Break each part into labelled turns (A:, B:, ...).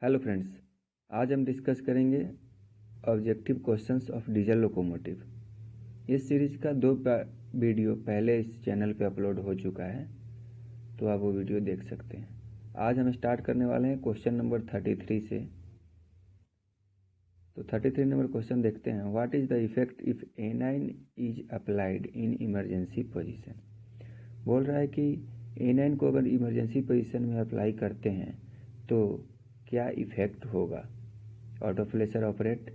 A: Hello friends, आज हम discuss करेंगे objective questions of diesel locomotive. इस सीरीज का दो वीडियो पहले इस चैनल पे अपलोड हो चुका है, तो आप वो वीडियो देख सकते हैं। आज हम स्टार्ट करने वाले हैं क्वेश्चन नंबर 33 से। तो 33 नंबर क्वेश्चन देखते हैं। What is the effect if A9 is applied in emergency position. बोल रहा है कि A9 को अगर इमरजेंसी पोजीशन में अप्लाई करते हैं तो क्या इफेक्ट होगा। Auto flasher operate,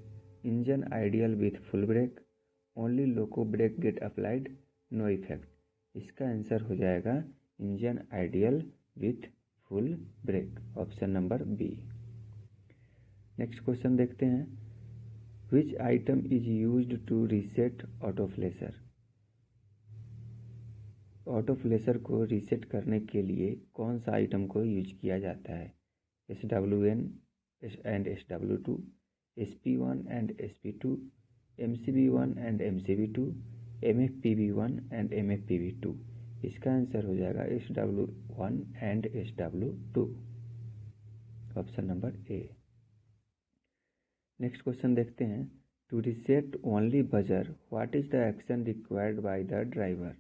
A: engine ideal with full brake, only loco brake get applied, no effect. इसका आंसर हो जाएगा engine ideal with full brake, option number B. Next question देखते हैं। Which item is used to reset auto flasher. Auto flasher को reset करने के लिए कौन सा आइटम को यूज किया जाता है। SWN and SW2, SP1 and SP2, MCB1 and MCB2, MFPB1 and MFPB2। इसका आंसर हो जाएगा SW1 and SW2, option number A. Next question देखते हैं। To reset only buzzer, what is the action required by the driver.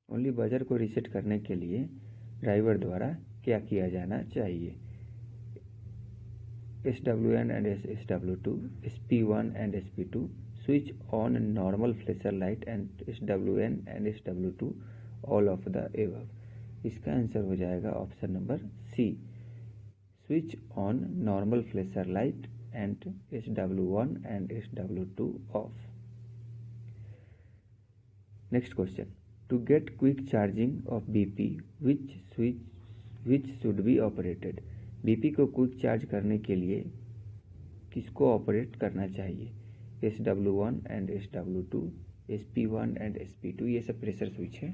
A: Only buzzer को reset करने के लिए driver द्वारा क्या किया जाना चाहिए। SWN and SW2, SP1 and SP2, switch on normal flasher light and SWN and SW2, all of the above। इसका आंसर हो जाएगा option number C, switch on normal flasher light and SW1 and SW2 off. Next question. To get quick charging of BP, which should be operated. BP को quick charge करने के लिए किसको operate करना चाहिए। SW1 and SW2, SP1 and SP2, ये सब pressure switch है।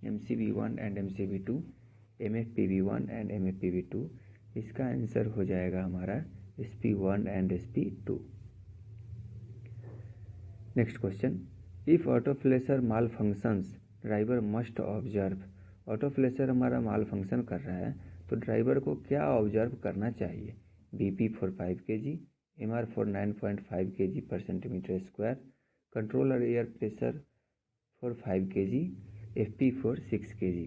A: MCB1 and MCB2, MFPB1 and MFPB2। इसका आंसर हो जाएगा हमारा SP1 and SP2। Next question. If auto flasher malfunctions, driver must observe. Auto flasher हमारा माल फंक्शन कर रहा है तो ड्राइवर को क्या ऑब्जर्व करना चाहिए। BP for 5 kg, MR for 9.5 kg पर centimetre square, controller air pressure for 5 kg, FP for 6 kg।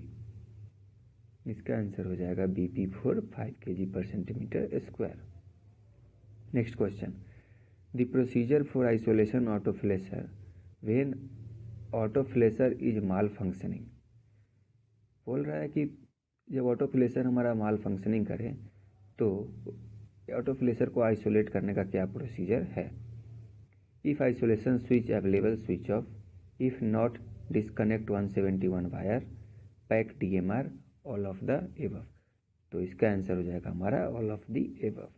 A: इसका आंसर हो जाएगा BP फॉर 5 kg पर centimetre square. Next question. The procedure for isolation auto flasher when auto flasher is malfunctioning. बोल रहा है कि जब ऑटो फ्लेशर हमारा माल फंक्शनिंग करे तो ऑटो फ्लेशर को आइसोलेट करने का क्या प्रोसीजर है। If isolation switch available, switch off. If not, disconnect 171 wire, pack DMR, all of the above. तो इसका आंसर हो जाएगा हमारा all of the above.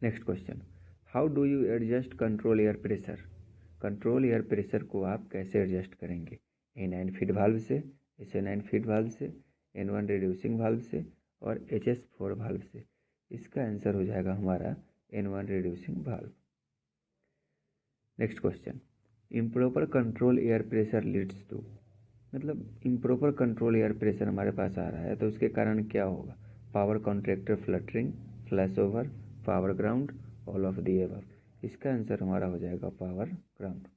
A: Next question. How do you adjust control air pressure. Control air pressure को आप कैसे adjust करेंगे। A9 feed valve से, SA9 फीड वाल्व से, N1 रिड्यूसिंग वाल्व से और HS4 वाल्व से। इसका आंसर हो जाएगा हमारा N1 reducing valve. Next question. Improper control air pressure leads to, मतलब इम्प्रॉपर कंट्रोल एयर प्रेशर हमारे पास आ रहा है तो उसके कारण क्या होगा। Power contractor fluttering, flash over, power ground, all of the above. इसका आंसर हमारा हो जाएगा power ground.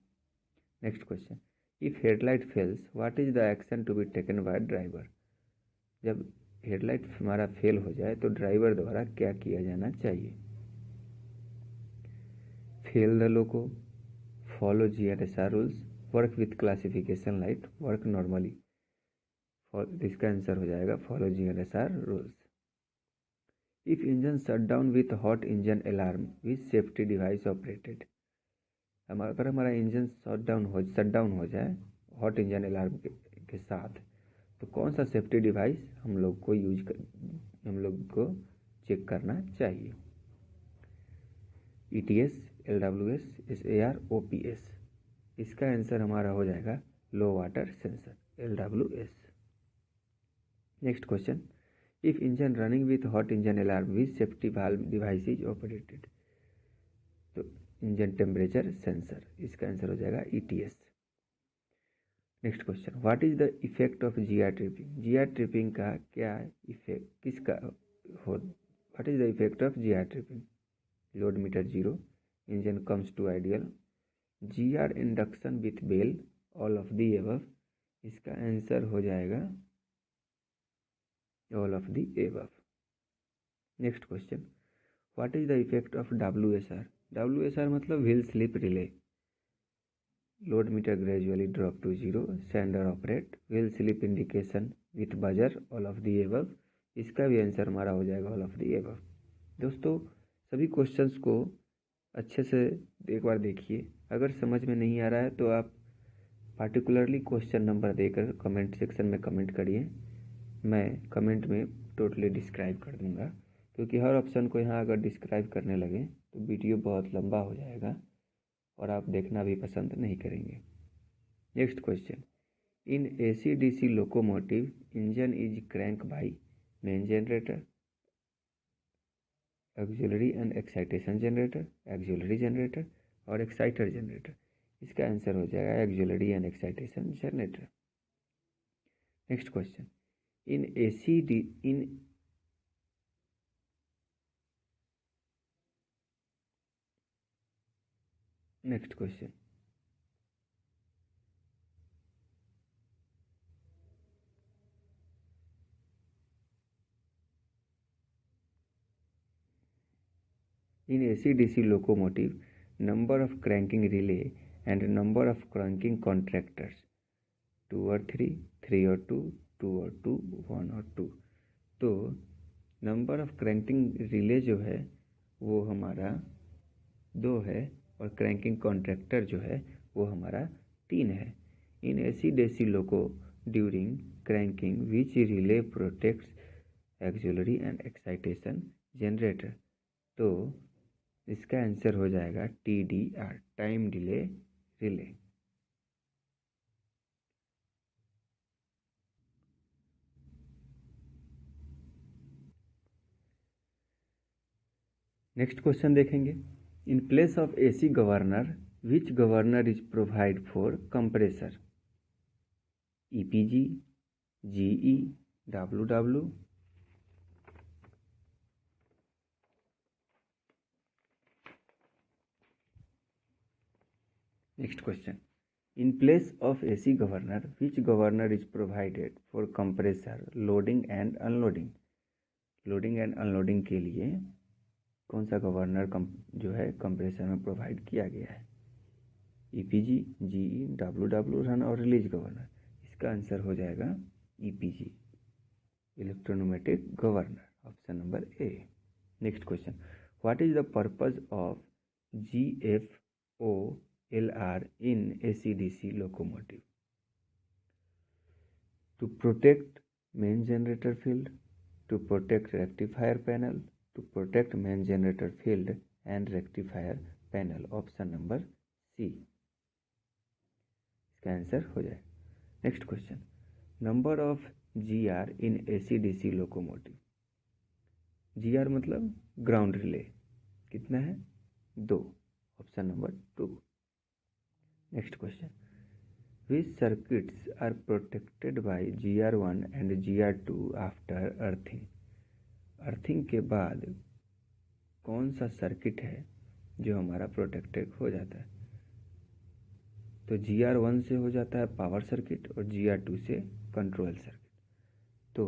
A: Next question. If headlight fails, what is the action to be taken by driver. जब हेडलाइट हमारा फेल हो जाए तो ड्राइवर द्वारा क्या किया जाना चाहिए। Fail the loco, follow GRSR rules, work with classification light, work normally. इसका आंसर हो जाएगा follow GRSR rules. If engine shut down with hot engine alarm, which safety device operated. अगर हमारा इंजन शट डाउन हो जाए hot engine alarm के साथ तो कौन सा सेफ्टी डिवाइस हम लोग को चेक करना चाहिए। ETS, LWS, SAR, OPS। इसका आंसर हमारा हो जाएगा low water sensor, LWS। Next question. If engine running with hot engine alarm, which safety valve device is operated. तो इंजन टेम्परेचर सेंसर, इसका आंसर हो जाएगा ETS। Next question. What is the effect of GR tripping. GR tripping का क्या effect, किसका what is the effect of G R tripping? Load meter zero, engine comes to ideal, G R induction with bell, all of the above. इसका answer हो जाएगा all of the above. Next question, what is the effect of W S R? W S R मतलब wheel slip relay, load meter gradually drop to zero, sender operate, wheel slip indication with buzzer, all of the above. इसका भी answer हमारा हो जाएगा all of the above. दोस्तों सभी questions को अच्छे से एक बार देखिए, अगर समझ में नहीं आ रहा है तो आप पार्टिकुलरली क्वेश्चन नंबर देकर कमेंट सेक्शन में कमेंट करिए, मैं कमेंट में टोटली डिस्क्राइब कर दूंगा, क्योंकि हर ऑप्शन को यहाँ अगर डिस्क्राइब करने लगे तो वीडियो बहुत लंबा हो जाएगा और आप देखना भी पसंद नहीं करेंगे। Next question, in AC DC locomotive engine is crank by main generator, auxiliary and excitation generator, auxiliary generator और एक्साइटर जनरेटर। इसका आंसर हो जाएगा auxiliary and excitation generator. Next question, in next question, in AC/DC locomotive, number of cranking relay and number of cranking contractors, 2 और 3, 3 और 2, 2 और 2, 1 और 2। तो number of cranking relay जो है वो हमारा 2 है और क्रैंकिंग कॉन्ट्रैक्टर जो है वो हमारा 3 है। In AC/DC loco during cranking which relay protects auxiliary and excitation generator. तो इसका आंसर हो जाएगा TDR, time delay relay. Next question देखेंगे, in place of AC governor which governor is provide for compressor, EPG, GE, WW। Next question, in place of AC governor which governor is provided for compressor loading and unloading. Loading and unloading के लिए कौन सा governor जो है compressor में provide किया गया है, EPG, GE, WW, रन और रिलीज गवर्नर। इसका आंसर हो जाएगा EPG, electropneumatic governor, option number A. Next question, what is the purpose of GFOLR in AC/DC locomotive? To protect main generator field, to protect rectifier panel, to protect main generator field and rectifier panel, option number C. इसका answer हो जाए। Next question, number of GR in AC/DC locomotive. GR मतलब ground relay, कितना है 2, option number 2। Next question, which circuits are protected by GR1 and GR2 after earthing? Earthing के बाद कौन सा सर्किट है जो हमारा प्रोटेक्टेड हो जाता है? तो GR1 से हो जाता है पावर सर्किट और GR2 से कंट्रोल सर्किट। तो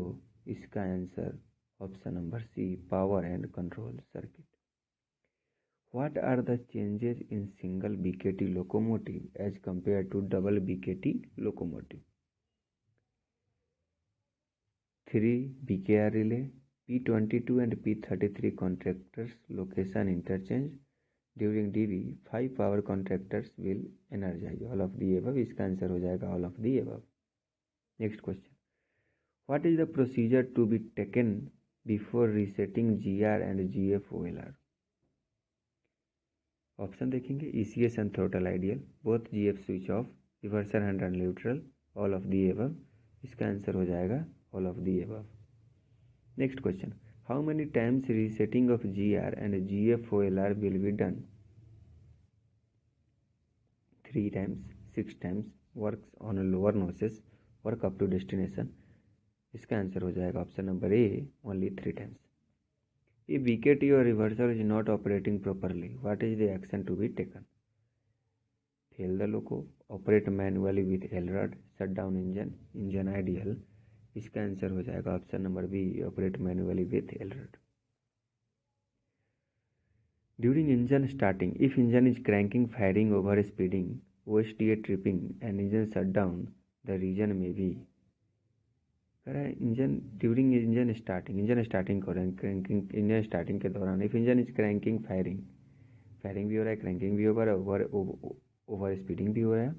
A: इसका answer option number C, power and control circuit. What are the changes in single BKT locomotive as compared to double BKT locomotive? 3 BKR relay, P22 and P33 contractors location interchange during DB, 5 power contractors will energize, all of the above। इसका answer हो जाएगा all of the above। Next question, what is the procedure to be taken before resetting GR and GFOLR? Option देखेंगे, ECS and throttle ideal, both GF switch off, reversal hand and neutral, all of the above. इसका answer हो जाएगा all of the above. Next question, how many times resetting of GR and GFOLR will be done? 3 times, 6 times, works on lower notches, work up to destination. इसका answer हो जाएगा option number A, only 3 times। If VKT or reversal is not operating properly, what is the action to be taken? Fail the loco, operate manually with LROD, shut down engine, engine ideal. इसका answer हो जाएगा option number B, operate manually with LROD. During engine starting, if engine is cranking, firing, over speeding, OSTA tripping and engine shutdown, the reason may be. कह रहा है engine during engine starting हो रहा है, cranking engine starting के दौरान, if engine is cranking, firing भी हो रहा है, क्रैंकिंग भी हो रहा है, ओवर स्पीडिंग भी हो रहा है,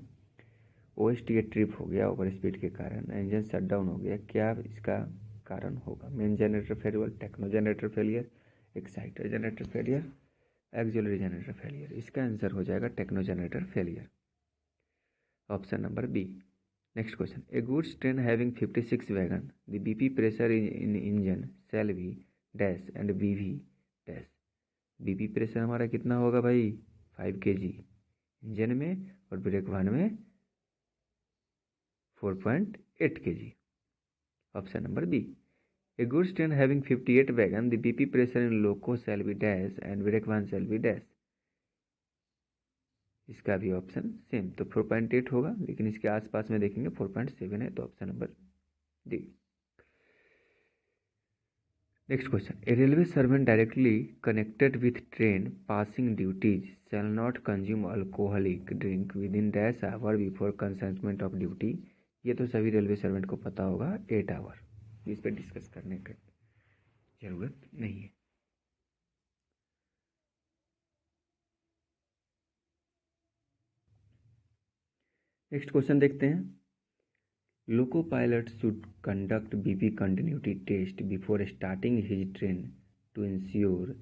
A: OSTA ट्रिप हो गया ओवर स्पीड के कारण, इंजन शटडाउन हो गया, क्या इसका कारण होगा? Main generator failure, techno generator failure, exciter generator failure, auxiliary generator failure. इसका आंसर हो जाएगा techno generator failure, option number B. Next question. A goods train having 56 wagon, the BP pressure in engine shall be dash and BV dash. BP pressure हमारा कितना होगा भाई? 5 kg engine में, और break one में 4.8 kg. Option number B. A goods train having 58 wagon, the BP pressure in loco shall be dash and brake one shall be dash. इसका भी option same, तो 4.8 होगा, लेकिन इसके आसपास में देखेंगे 4.7 है, तो option number D. Next question. A railway servant directly connected with train passing duties shall not consume alcoholic drink within dash hour before commencement of duty. ये तो सभी रेलवे सर्वेंट को पता होगा, 8 आवर. इस पर डिस्कस करने की जरूरत नहीं है. नेक्स्ट क्वेश्चन देखते हैं. Loco pilot should conduct BP continuity test before starting his train to ensure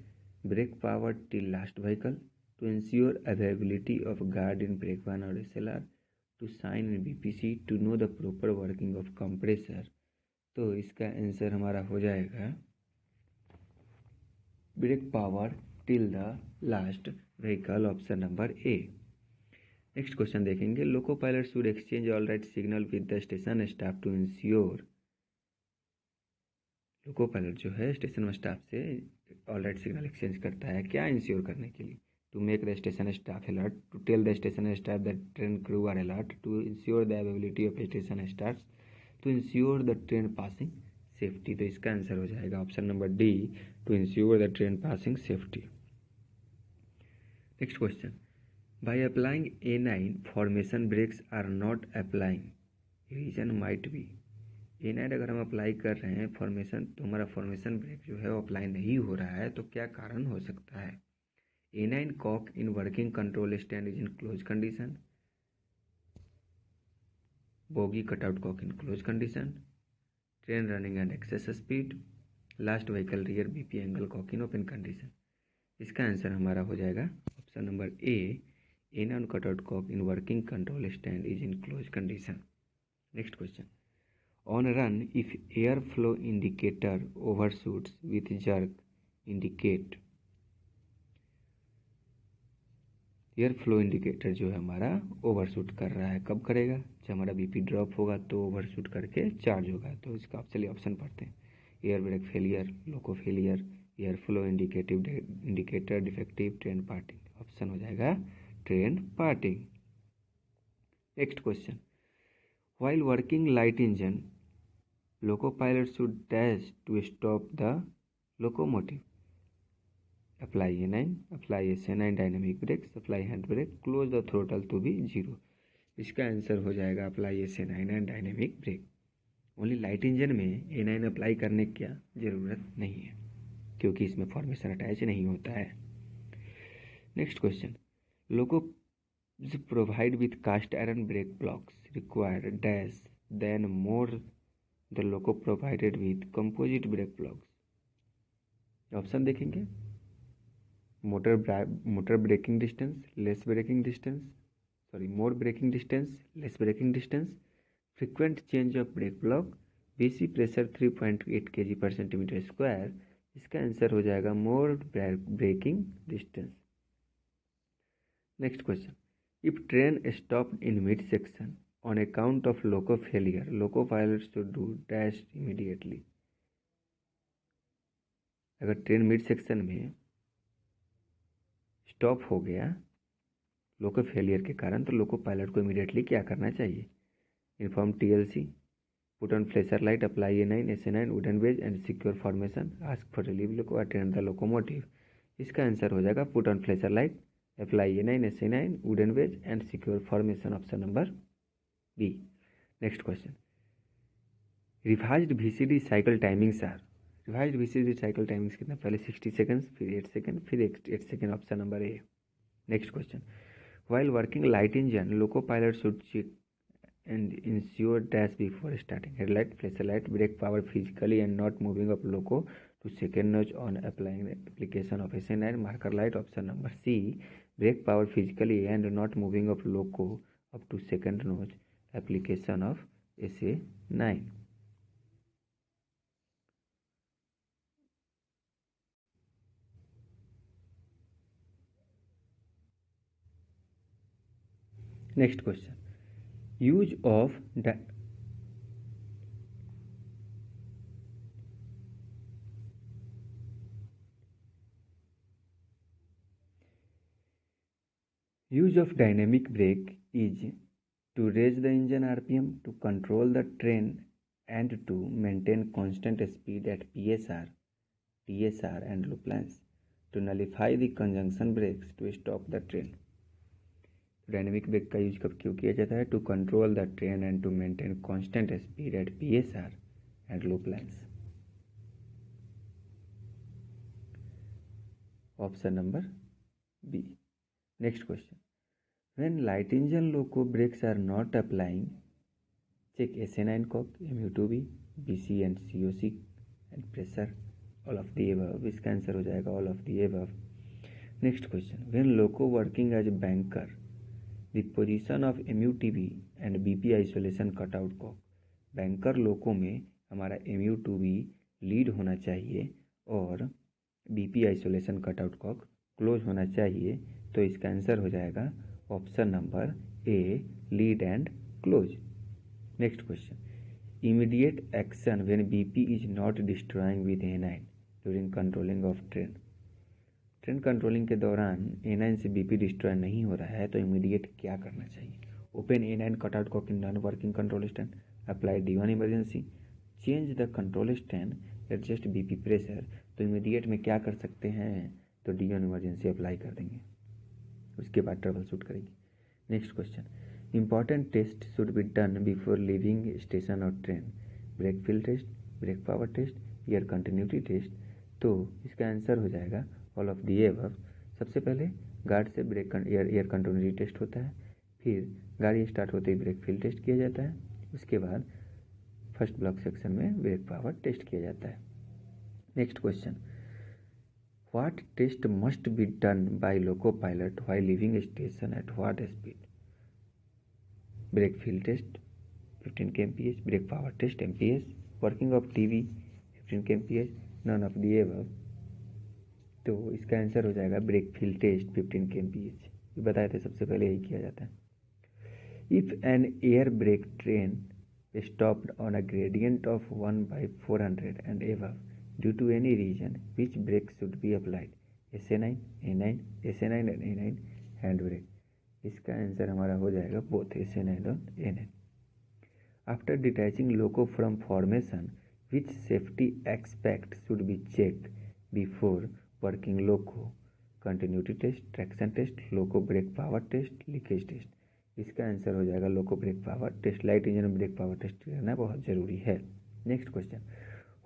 A: brake power till last vehicle, to ensure availability of guard in brake van और SLR, to sign in BPC, to know the proper working of compressor. तो इसका answer हमारा हो जाएगा brake power till the last vehicle, option number A. Next question देखेंगे. Loco pilot should exchange all right signal with the station staff to ensure. Loco pilot जो है station staff से all right signal exchange करता है, क्या ensure करने के लिए? To make the station staff alert, to tell the station staff that train crew are alert, to ensure the availability of station staff, to ensure the train passing safety. तो इसका answer हो जाएगा option number D, to ensure the train passing safety. Next question. By applying A9 formation brakes are not applying, reason might be. A9 अगर हम apply कर रहे हैं formation, तो हमारा फॉर्मेशन ब्रेक जो है वो अप्लाई नहीं हो रहा है, तो क्या कारण हो सकता है? A9 cock in working control stand is in close condition, bogie cutout cock in close condition, train running and excess speed, last vehicle rear BP angle cock in open condition. इसका आंसर हमारा हो जाएगा option number A, A9 cutout cock in working control stand is in closed condition. Next question. On run, if airflow indicator overshoots with jerk, indicate. Airflow indicator जो है हमारा overshoot कर रहा है, कब करेगा? जब हमारा BP ड्रॉप होगा तो ओवरशूट करके चार्ज होगा. तो इसका आप चलिए ऑप्शन पढ़ते हैं. Air brake failure, loco failure, airflow indicator defective, train parting. Option हो जाएगा train parting. Next question. While working light engine, loco pilot should dash to stop the locomotive. Apply A9, apply SA9 dynamic brakes, apply hand brake, close the throttle to be 0. इसका answer हो जाएगा apply SA9 and dynamic brake. Only light engine में A9 apply करने की ज़रूरत नहीं है, क्योंकि इसमें फॉर्मेशन अटैच नहीं होता है. Next question. Loco provide with cast iron brake blocks require dash than more the loco provided with composite brake blocks. Option देखेंगे. Motor braking distance, less braking distance, more braking distance, less braking distance, frequent change of brake block, BC pressure 3.8 kg पर centimetre square. इसका answer हो जाएगा more braking distance. Next question. If train stopped in mid-section on account of loco failure, loco pilot should do dash immediately. अगर train mid section में stop हो गया लोको failure के कारण, तो लोको पायलट को इमीडिएटली क्या करना चाहिए? Inform TLC, put on flasher light, apply A9 SA9 wooden wedge and secure formation, ask for relieve loco, attend the locomotive. इसका आंसर हो जाएगा put on flasher light, apply A9 SA9 wooden wedge and secure formation, option number B. Next question, revised VCD cycle timings are. Revised VCD cycle timings कितना? पहले 60 seconds, फिर 8 second, फिर 8 second, option number A. Next question, while working light engine, loco pilot should check and ensure dash before starting. Headlight, flasher light, brake power physically and not moving of loco to second notch on applying application of SA9. Marker light, option number C. Brake power physically and not moving of loco up to second notch application of SA9. Next question, use of dynamic brake is to raise the engine RPM, to control the train and to maintain constant speed at PSR, TSR and loop lines, to nullify the conjunction brakes to stop the train। Dynamic brake का use कब क्यों किया जाता है? To control the train and to maintain constant speed at PSR and loop lines, option number B. Next question, when light engine loco brakes are not applying, check SA9 cock, MU2B, BC and COC and pressure, all of the above. इसका answer हो जाएगा all of the above. Next question, when loco working as banker, the position of MU2B and BP isolation cutout cock. Banker loco में हमारा MU2B lead होना चाहिए और BP isolation cutout cock close होना चाहिए, तो इसका आंसर हो जाएगा option number A, lead and close. Next question, immediate action when BP is not destroying with A9 during controlling of train. Train controlling के दौरान A9 से BP डिस्ट्रॉय नहीं हो रहा है, तो इमीडिएट क्या करना चाहिए? Open A9 cutout cock in non working control stand, apply D1 emergency, change the control stand, adjust BP pressure. तो इमीडिएट में क्या कर सकते हैं? तो D1 इमरजेंसी अप्लाई कर देंगे, उसके बाद ट्रबल शूट करेंगे। Next question, important test should be done before leaving station और train, brake feel test, brake power test, air continuity test. तो इसका आंसर हो जाएगा ऑल ऑफ द अबव। सबसे पहले गार्ड से ब्रेक एयर कंटिन्यूटी टेस्ट होता है, फिर गाड़ी स्टार्ट होते ही ब्रेक फील टेस्ट किया जाता है, उसके बाद फर्स्ट ब्लॉक सेक्शन में ब्रेक पावर टेस्ट किया जाता है। Next question, what test must be done by loco pilot while leaving station at what speed? Brake feel test 15 kmph, brake power test MPH, working of TV 15 kmph, none of the above. तो इसका answer हो जाएगा break feel test 15 kmph। ये बताए थे सबसे पहले यही किया जाता है। If an air brake train stopped on a gradient of 1/400 and above due to any reason, which brake should be applied? SA9, A9, SA9 and A9 hand brake. इसका आंसर हमारा हो जाएगा बोथ SA9 और A9। After detaching loco from formation, which safety aspect should be check before working loco? Continuity test, traction test, loco brake power test, leakage test. इसका answer हो जाएगा लोको brake power test. Light engine में brake power test करना बहुत जरूरी है। Next question,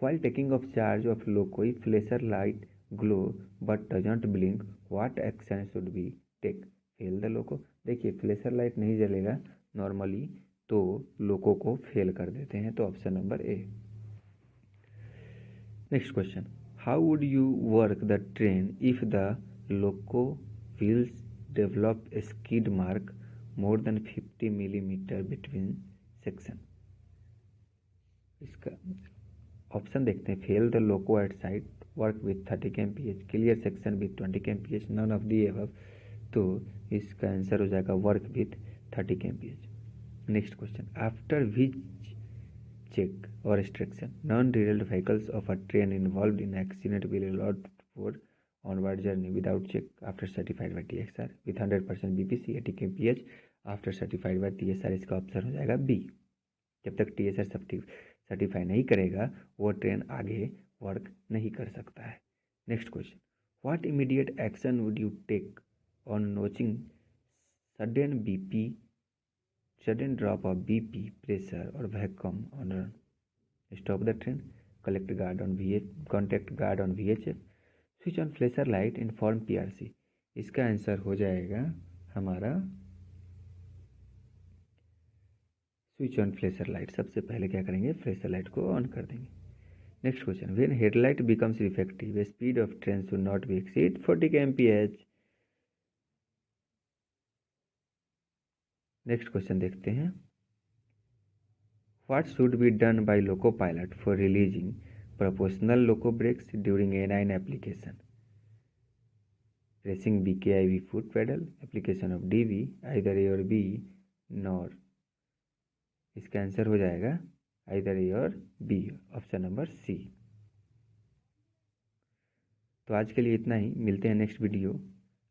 A: while taking of charge of loco if flasher light glow but doesn't blink, what action should be take? Fail the loco. देखिए flasher light नहीं जलेगा normally, तो लोको को फेल कर देते हैं, तो option number A. Next question, how would you work the train if the loco wheels develop skid mark more than 50 millimetre between section? इसका ऑप्शन देखते हैं, fail the loco at side, work with 30 kmph, clear section with 20 kmph, none of the above. तो इसका answer हो जाएगा work with 30 kmph। Next question, after which check or restriction. Non-derailed vehicles of a train involved in accident will allowed for onward journey without check after certified by TSR with 100% BPC 80 kmph after certified by TSR। इसका option हो जाएगा B. जब तक TSR certify नहीं करेगा वो train आगे work नहीं कर सकता है। Next question, what immediate action would you take on notching sudden drop of BP pressure or vacuum on run? Stop the train, contact guard on VHF, switch on flasher light, inform PRC। इसका answer हो जाएगा हमारा switch on flasher light. सबसे पहले क्या करेंगे, flasher light को on कर देंगे। Next question, when headlight becomes defective speed of train should not be exceed 40 kmph। Next question देखते हैं, what should be done by loco pilot for releasing proportional loco brakes during A9 application? Pressing BKIV foot pedal, application of DV, either A और B, nor. इसका answer हो जाएगा either A और B, option number C. तो आज के लिए इतना ही, मिलते हैं नेक्स्ट वीडियो।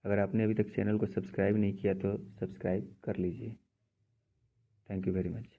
A: अगर आपने अभी तक चैनल को सब्सक्राइब नहीं किया तो सब्सक्राइब कर लीजिए। Thank you very much.